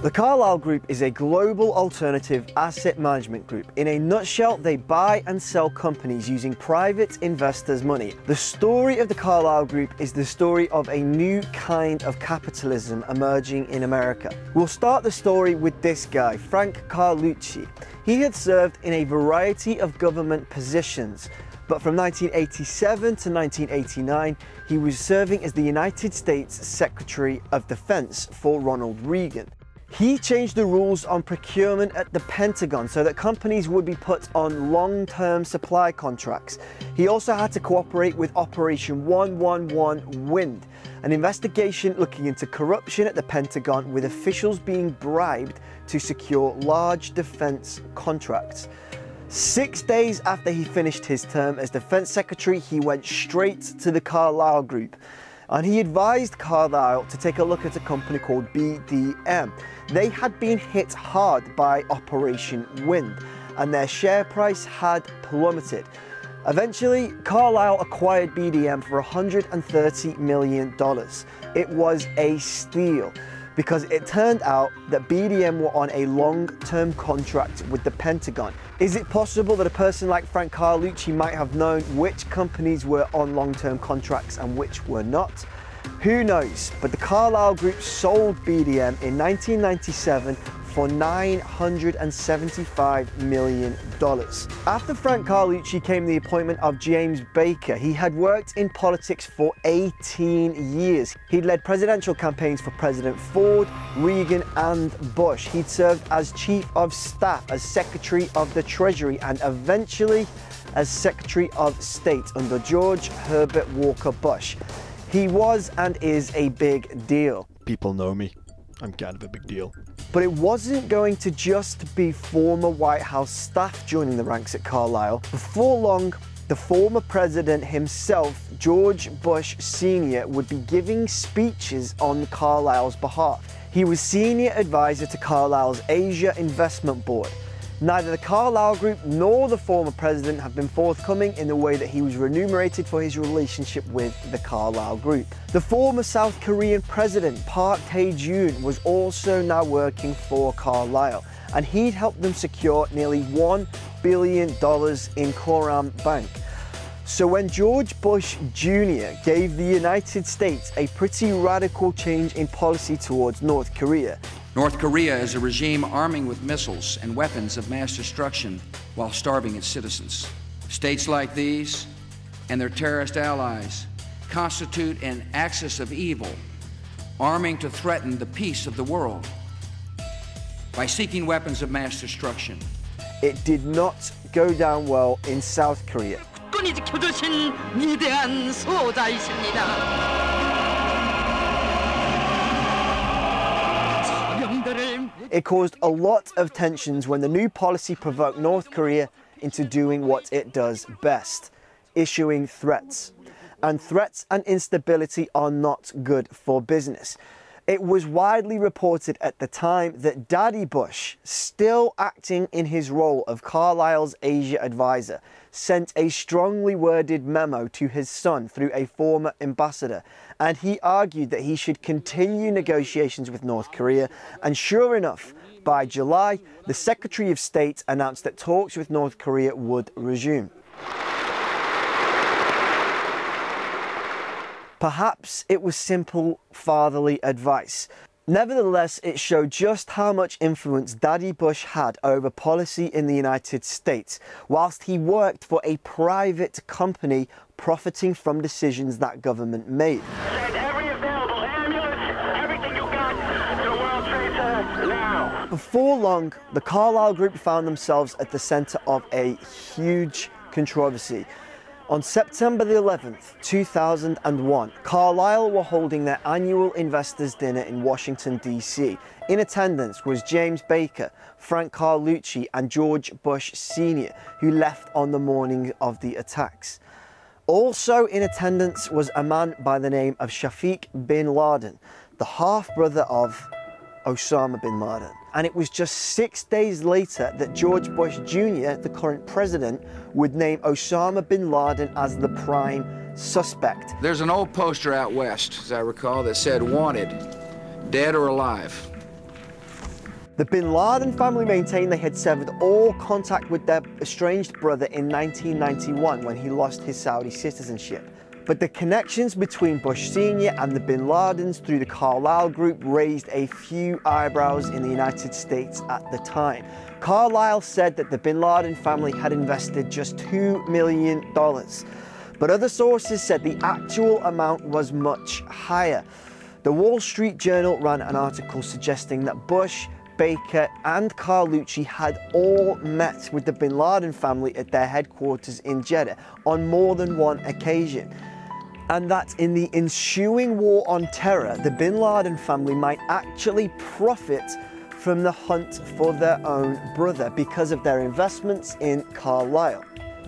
The Carlyle Group is a global alternative asset management group. In a nutshell, they buy and sell companies using private investors' money. The story of the Carlyle Group is the story of a new kind of capitalism emerging in America. We'll start the story with this guy, Frank Carlucci. He had served in a variety of government positions, but from 1987 to 1989, he was serving as the United States Secretary of Defense for Ronald Reagan. He changed the rules on procurement at the Pentagon so that companies would be put on long-term supply contracts. He also had to cooperate with Operation 111 Wind, an investigation looking into corruption at the Pentagon with officials being bribed to secure large defense contracts. 6 days after he finished his term as Defense Secretary, he went straight to the Carlyle Group. And he advised Carlyle to take a look at a company called BDM. They had been hit hard by Operation Wind, and their share price had plummeted. Eventually, Carlyle acquired BDM for $130 million. It was a steal, because it turned out that BDM were on a long-term contract with the Pentagon. Is it possible that a person like Frank Carlucci might have known which companies were on long-term contracts and which were not? Who knows, but the Carlyle Group sold BDM in 1997 for $975 million. After Frank Carlucci came the appointment of James Baker. He had worked in politics for 18 years. He'd led presidential campaigns for President Ford, Reagan, and Bush. He'd served as Chief of Staff, as Secretary of the Treasury, and eventually as Secretary of State under George Herbert Walker Bush. He was and is a big deal. People know me. I'm kind of a big deal. But it wasn't going to just be former White House staff joining the ranks at Carlyle. Before long, the former president himself, George Bush Sr., would be giving speeches on Carlyle's behalf. He was senior advisor to Carlyle's Asia Investment Board. Neither the Carlyle Group nor the former president have been forthcoming in the way that he was remunerated for his relationship with the Carlyle Group. The former South Korean president, Park Tae-jun, was also now working for Carlyle, and he'd helped them secure nearly $1 billion in Koram Bank. So when George Bush Jr. gave the United States a pretty radical change in policy towards North Korea, North Korea is a regime arming with missiles and weapons of mass destruction while starving its citizens. States like these and their terrorist allies constitute an axis of evil, arming to threaten the peace of the world by seeking weapons of mass destruction. It did not go down well in South Korea. It caused a lot of tensions when the new policy provoked North Korea into doing what it does best, issuing threats. And threats and instability are not good for business. It was widely reported at the time that Daddy Bush, still acting in his role of Carlyle's Asia advisor, sent a strongly worded memo to his son through a former ambassador, and he argued that he should continue negotiations with North Korea. And sure enough, by July, the Secretary of State announced that talks with North Korea would resume. Perhaps it was simple fatherly advice. Nevertheless, it showed just how much influence Daddy Bush had over policy in the United States, whilst he worked for a private company profiting from decisions that government made. Send every available ambulance, everything you got to World Trade Center now. Before long, the Carlyle Group found themselves at the center of a huge controversy. On September the 11th, 2001, Carlyle were holding their annual investors' dinner in Washington, D.C. In attendance was James Baker, Frank Carlucci, and George Bush Sr., who left on the morning of the attacks. Also in attendance was a man by the name of Shafiq bin Laden, the half-brother of Osama bin Laden. And it was just 6 days later that George Bush Jr., the current president, would name Osama bin Laden as the prime suspect. There's an old poster out west, as I recall, that said, "Wanted, dead or alive." The bin Laden family maintained they had severed all contact with their estranged brother in 1991 when he lost his Saudi citizenship. But the connections between Bush Sr. and the bin Ladens through the Carlyle Group raised a few eyebrows in the United States at the time. Carlyle said that the bin Laden family had invested just $2 million. But other sources said the actual amount was much higher. The Wall Street Journal ran an article suggesting that Bush, Baker and Carlucci had all met with the bin Laden family at their headquarters in Jeddah on more than one occasion. And that in the ensuing war on terror, the bin Laden family might actually profit from the hunt for their own brother because of their investments in Carlyle.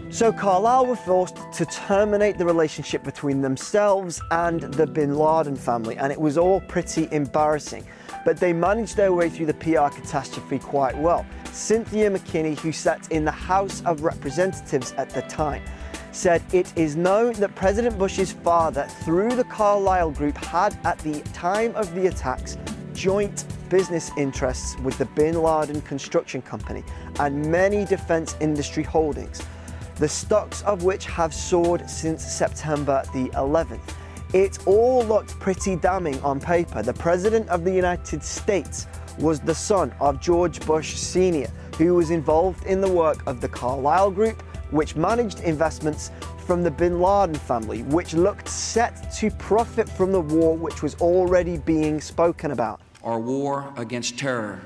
So Carlyle were forced to terminate the relationship between themselves and the bin Laden family, and it was all pretty embarrassing. But they managed their way through the PR catastrophe quite well. Cynthia McKinney, who sat in the House of Representatives at the time, said it is known that President Bush's father, through the Carlyle Group, had at the time of the attacks joint business interests with the bin Laden construction company and many defense industry holdings, the stocks of which have soared since September the 11th. It all looked pretty damning on paper. The President of the United States was the son of George Bush Sr., who was involved in the work of the Carlyle Group, which managed investments from the bin Laden family, which looked set to profit from the war which was already being spoken about. Our war against terror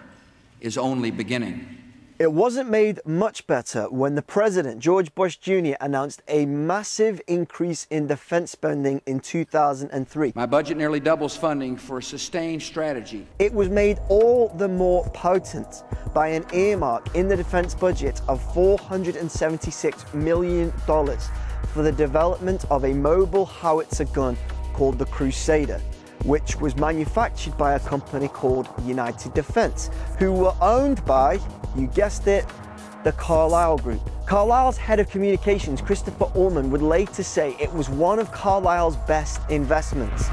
is only beginning. It wasn't made much better when the President, George Bush Jr., announced a massive increase in defense spending in 2003. My budget nearly doubles funding for a sustained strategy. It was made all the more potent by an earmark in the defense budget of $476 million for the development of a mobile howitzer gun called the Crusader, which was manufactured by a company called United Defense, who were owned by, you guessed it, the Carlyle Group. Carlyle's head of communications, Christopher Ullman, would later say it was one of Carlyle's best investments.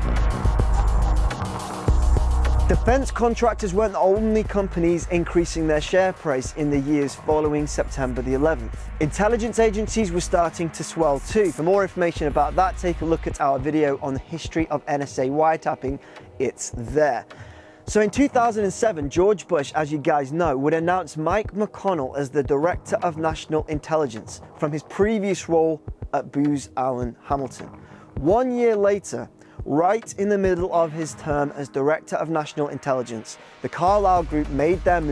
Defense contractors weren't the only companies increasing their share price in the years following September the 11th. Intelligence agencies were starting to swell too. For more information about that, take a look at our video on the history of NSA wiretapping. It's there. So in 2007, George Bush, as you guys know, would announce Mike McConnell as the Director of National Intelligence from his previous role at Booz Allen Hamilton. 1 year later, right in the middle of his term as Director of National Intelligence, the Carlyle Group made their move